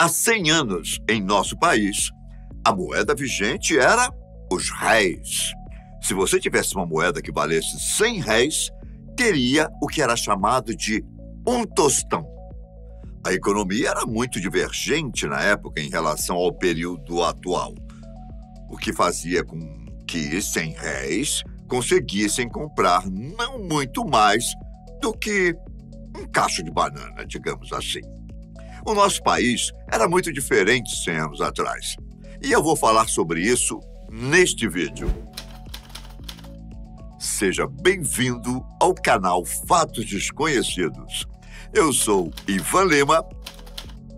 Há 100 anos, em nosso país, a moeda vigente era os réis. Se você tivesse uma moeda que valesse 100 réis, teria o que era chamado de um tostão. A economia era muito divergente na época em relação ao período atual, o que fazia com que 100 réis conseguissem comprar não muito mais do que um cacho de banana, digamos assim. O nosso país era muito diferente 100 anos atrás. E eu vou falar sobre isso neste vídeo. Seja bem-vindo ao canal Fatos Desconhecidos. Eu sou Ivan Lima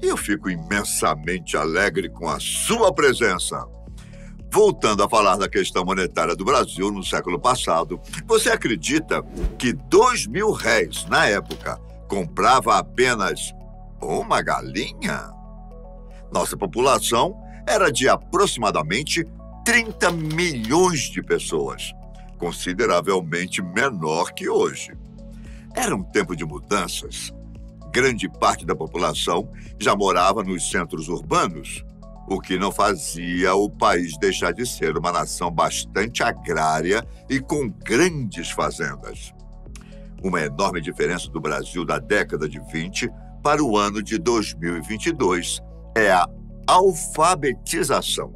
e eu fico imensamente alegre com a sua presença. Voltando a falar da questão monetária do Brasil no século passado, você acredita que 2.000 réis, na época, comprava apenas uma galinha? Nossa população era de aproximadamente 30 milhões de pessoas, consideravelmente menor que hoje. Era um tempo de mudanças. Grande parte da população já morava nos centros urbanos, o que não fazia o país deixar de ser uma nação bastante agrária e com grandes fazendas. Uma enorme diferença do Brasil da década de 20 para o ano de 2022 é a alfabetização.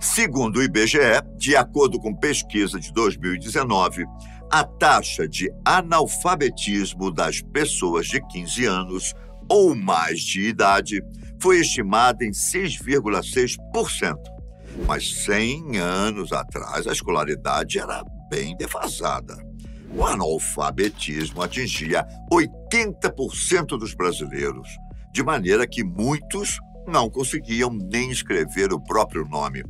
Segundo o IBGE, de acordo com pesquisa de 2019, a taxa de analfabetismo das pessoas de 15 anos ou mais de idade foi estimada em 6,6%. Mas 100 anos atrás, a escolaridade era bem defasada. O analfabetismo atingia 80% dos brasileiros, de maneira que muitos não conseguiam nem escrever o próprio nome.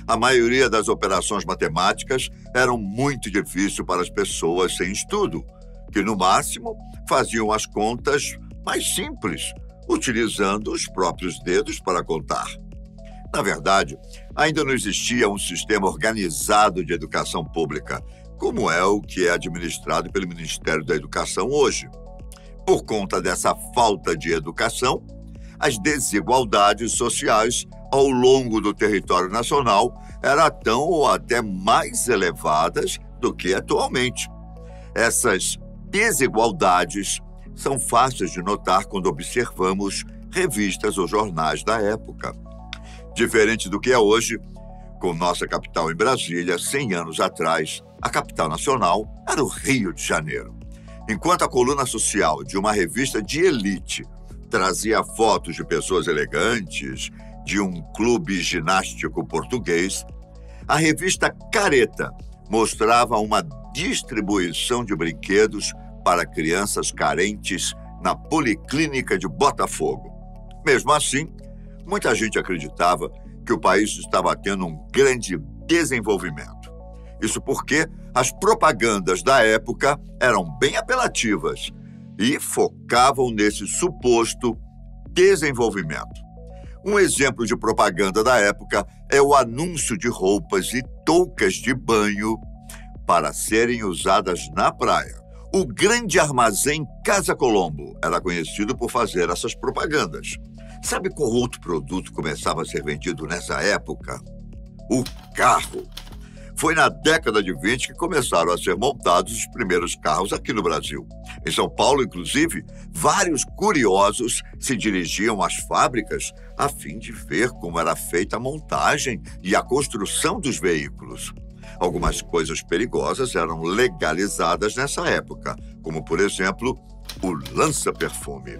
A maioria das operações matemáticas eram muito difíceis para as pessoas sem estudo, que no máximo faziam as contas mais simples, utilizando os próprios dedos para contar. Na verdade, ainda não existia um sistema organizado de educação pública, como é o que é administrado pelo Ministério da Educação hoje. Por conta dessa falta de educação, as desigualdades sociais ao longo do território nacional eram tão ou até mais elevadas do que atualmente. Essas desigualdades são fáceis de notar quando observamos revistas ou jornais da época. Diferente do que é hoje, com nossa capital em Brasília, 100 anos atrás, a capital nacional era o Rio de Janeiro. Enquanto a coluna social de uma revista de elite trazia fotos de pessoas elegantes, de um clube ginástico português, a revista Careta mostrava uma distribuição de brinquedos para crianças carentes na Policlínica de Botafogo. Mesmo assim, muita gente acreditava que o país estava tendo um grande desenvolvimento. Isso porque as propagandas da época eram bem apelativas e focavam nesse suposto desenvolvimento. Um exemplo de propaganda da época é o anúncio de roupas e toucas de banho para serem usadas na praia. O grande armazém Casa Colombo era conhecido por fazer essas propagandas. Sabe qual outro produto começava a ser vendido nessa época? O carro. Foi na década de 20 que começaram a ser montados os primeiros carros aqui no Brasil. Em São Paulo, inclusive, vários curiosos se dirigiam às fábricas a fim de ver como era feita a montagem e a construção dos veículos. Algumas coisas perigosas eram legalizadas nessa época, como, por exemplo, o lança-perfume.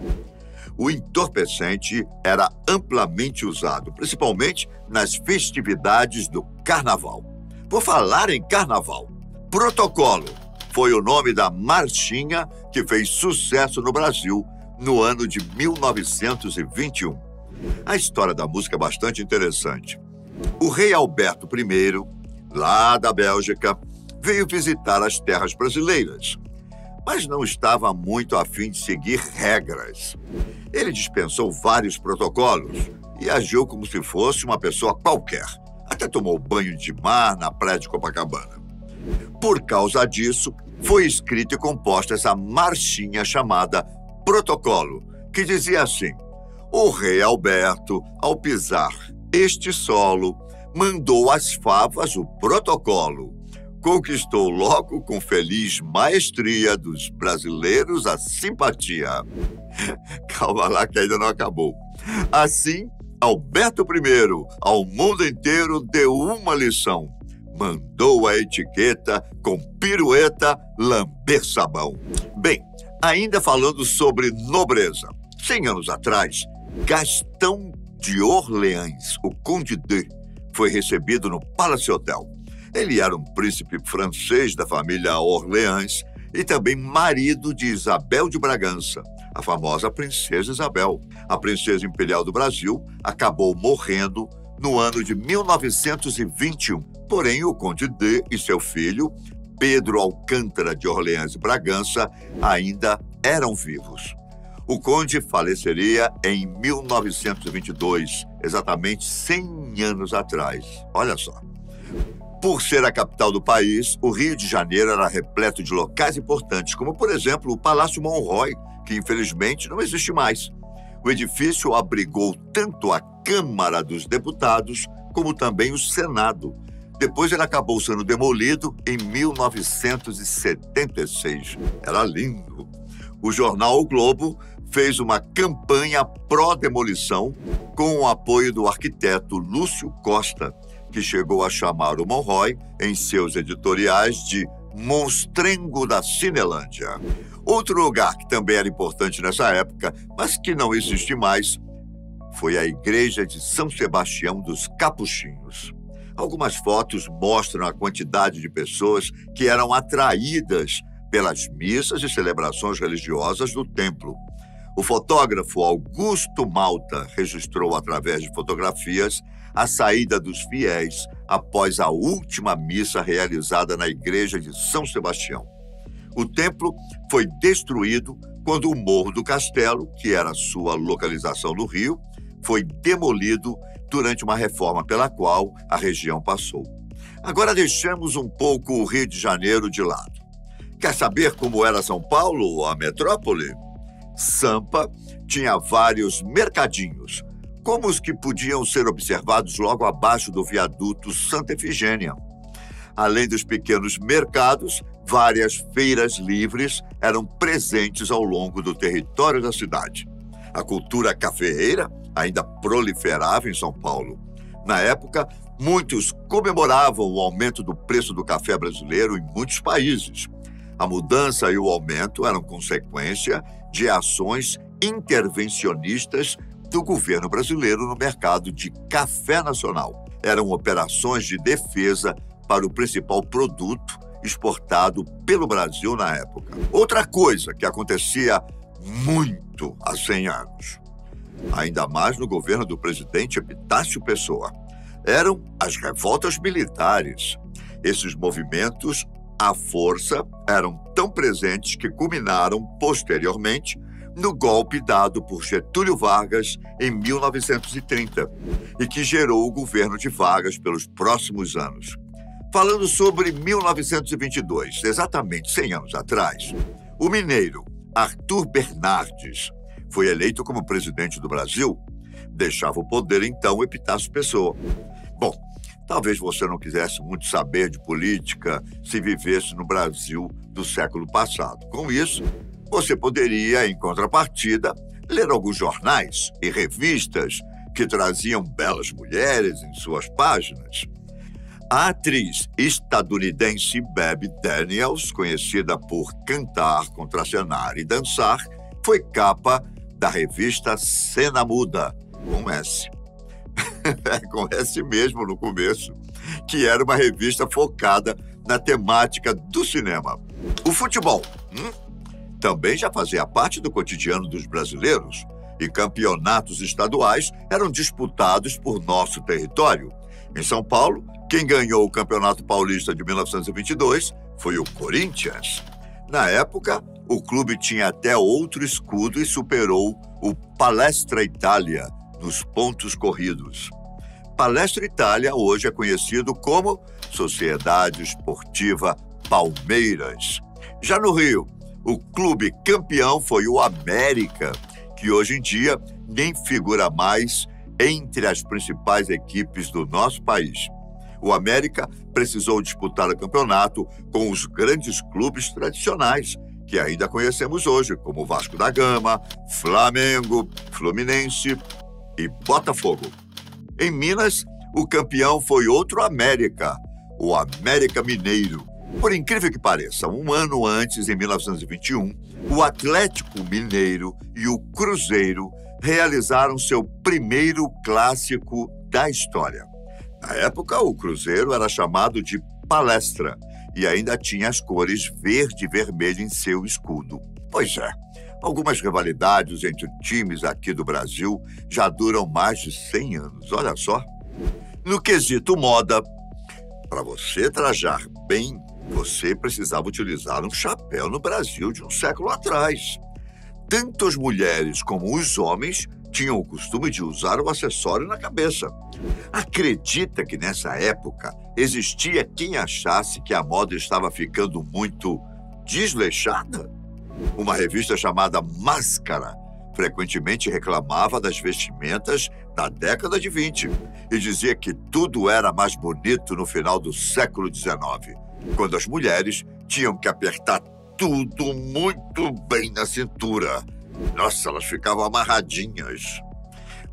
O entorpecente era amplamente usado, principalmente nas festividades do Carnaval. Por falar em Carnaval, Protocolo foi o nome da marchinha que fez sucesso no Brasil no ano de 1921. A história da música é bastante interessante. O rei Alberto I, lá da Bélgica, veio visitar as terras brasileiras, mas não estava muito a fim de seguir regras. Ele dispensou vários protocolos e agiu como se fosse uma pessoa qualquer. Até tomou banho de mar na praia de Copacabana. Por causa disso, foi escrita e composta essa marchinha chamada Protocolo, que dizia assim: O rei Alberto, ao pisar este solo, mandou às favas o protocolo. Conquistou logo com feliz maestria dos brasileiros a simpatia. Calma lá que ainda não acabou. Assim, Alberto I, ao mundo inteiro, deu uma lição. Mandou a etiqueta com pirueta lamber sabão. Bem, ainda falando sobre nobreza. 100 anos atrás, Gastão de Orleans, o Conde de, foi recebido no Palace Hotel. Ele era um príncipe francês da família Orleans e também marido de Isabel de Bragança, a famosa Princesa Isabel. A princesa imperial do Brasil acabou morrendo no ano de 1921. Porém, o Conde de e seu filho, Pedro Alcântara de Orleans e Bragança, ainda eram vivos. O conde faleceria em 1922, exatamente 100 anos atrás. Olha só. Por ser a capital do país, o Rio de Janeiro era repleto de locais importantes, como, por exemplo, o Palácio Monroy, que infelizmente não existe mais. O edifício abrigou tanto a Câmara dos Deputados como também o Senado. Depois ele acabou sendo demolido em 1976. Era lindo. O jornal O Globo fez uma campanha pró-demolição com o apoio do arquiteto Lúcio Costa, que chegou a chamar o Monroy, em seus editoriais, de monstrengo da Cinelândia. Outro lugar que também era importante nessa época, mas que não existe mais, foi a igreja de São Sebastião dos Capuchinhos. Algumas fotos mostram a quantidade de pessoas que eram atraídas pelas missas e celebrações religiosas do templo. O fotógrafo Augusto Malta registrou através de fotografias a saída dos fiéis após a última missa realizada na igreja de São Sebastião. O templo foi destruído quando o Morro do Castelo, que era sua localização no Rio, foi demolido durante uma reforma pela qual a região passou. Agora deixamos um pouco o Rio de Janeiro de lado. Quer saber como era São Paulo, a metrópole? Sampa tinha vários mercadinhos, como os que podiam ser observados logo abaixo do viaduto Santa Efigênia. Além dos pequenos mercados, várias feiras livres eram presentes ao longo do território da cidade. A cultura cafeeira ainda proliferava em São Paulo. Na época, muitos comemoravam o aumento do preço do café brasileiro em muitos países. A mudança e o aumento eram consequência de ações intervencionistas do governo brasileiro no mercado de café nacional. Eram operações de defesa para o principal produto exportado pelo Brasil na época. Outra coisa que acontecia muito há 100 anos, ainda mais no governo do presidente Epitácio Pessoa, eram as revoltas militares. Esses movimentos à força eram tão presentes que culminaram posteriormente no golpe dado por Getúlio Vargas em 1930 e que gerou o governo de Vargas pelos próximos anos. Falando sobre 1922, exatamente 100 anos atrás, o mineiro Arthur Bernardes foi eleito como presidente do Brasil. Deixava o poder, então, Epitácio Pessoa. Bom, talvez você não quisesse muito saber de política se vivesse no Brasil do século passado. Com isso, você poderia, em contrapartida, ler alguns jornais e revistas que traziam belas mulheres em suas páginas. A atriz estadunidense Bebe Daniels, conhecida por cantar, contracenar e dançar, foi capa da revista Cena Muda, com S. Com S mesmo no começo, que era uma revista focada na temática do cinema. O futebol também já fazia parte do cotidiano dos brasileiros e campeonatos estaduais eram disputados por nosso território. Em São Paulo, quem ganhou o Campeonato Paulista de 1922 foi o Corinthians. Na época, o clube tinha até outro escudo e superou o Palestra Itália nos pontos corridos. Palestra Itália hoje é conhecido como Sociedade Esportiva Palmeiras. Já no Rio, o clube campeão foi o América, que hoje em dia nem figura mais entre as principais equipes do nosso país. O América precisou disputar o campeonato com os grandes clubes tradicionais, que ainda conhecemos hoje, como Vasco da Gama, Flamengo, Fluminense e Botafogo. Em Minas, o campeão foi outro América, o América Mineiro. Por incrível que pareça, um ano antes, em 1921, o Atlético Mineiro e o Cruzeiro realizaram seu primeiro clássico da história. Na época, o Cruzeiro era chamado de Palestra e ainda tinha as cores verde e vermelho em seu escudo. Pois é, algumas rivalidades entre times aqui do Brasil já duram mais de 100 anos, olha só. No quesito moda, para você trajar bem, você precisava utilizar um chapéu no Brasil de um século atrás. Tanto as mulheres como os homens tinham o costume de usar o acessório na cabeça. Acredita que nessa época existia quem achasse que a moda estava ficando muito desleixada? Uma revista chamada Máscara frequentemente reclamava das vestimentas da década de 20 e dizia que tudo era mais bonito no final do século XIX, quando as mulheres tinham que apertar tudo muito bem na cintura. Nossa, elas ficavam amarradinhas.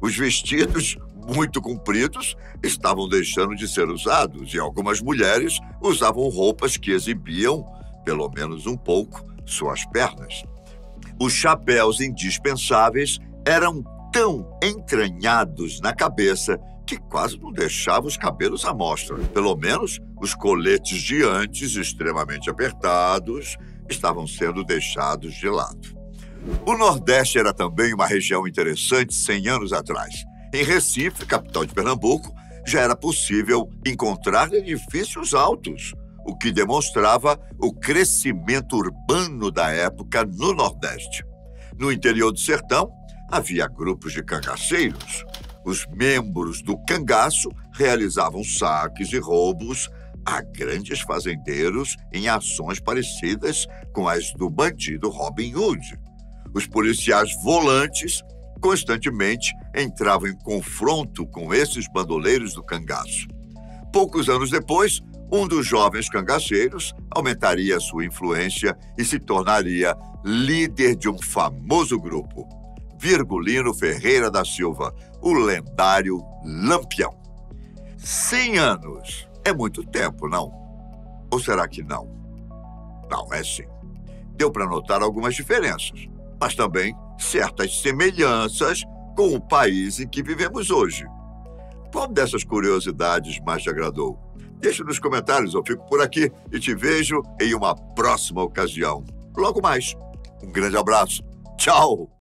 Os vestidos muito compridos estavam deixando de ser usados e algumas mulheres usavam roupas que exibiam, pelo menos um pouco, suas pernas. Os chapéus indispensáveis eram tão entranhados na cabeça que quase não deixavam os cabelos à mostra. Pelo menos os coletes de antes, extremamente apertados, estavam sendo deixados de lado. O Nordeste era também uma região interessante 100 anos atrás. Em Recife, capital de Pernambuco, já era possível encontrar edifícios altos, o que demonstrava o crescimento urbano da época no Nordeste. No interior do sertão, havia grupos de cangaceiros. Os membros do cangaço realizavam saques e roubos a grandes fazendeiros em ações parecidas com as do bandido Robin Hood. Os policiais volantes constantemente entravam em confronto com esses bandoleiros do cangaço. Poucos anos depois, um dos jovens cangaceiros aumentaria sua influência e se tornaria líder de um famoso grupo, Virgulino Ferreira da Silva, o lendário Lampião. 100 anos é muito tempo, não? Ou será que não? Não, é sim. Deu para notar algumas diferenças, mas também certas semelhanças com o país em que vivemos hoje. Qual dessas curiosidades mais te agradou? Deixe nos comentários, eu fico por aqui e te vejo em uma próxima ocasião. Logo mais. Um grande abraço. Tchau!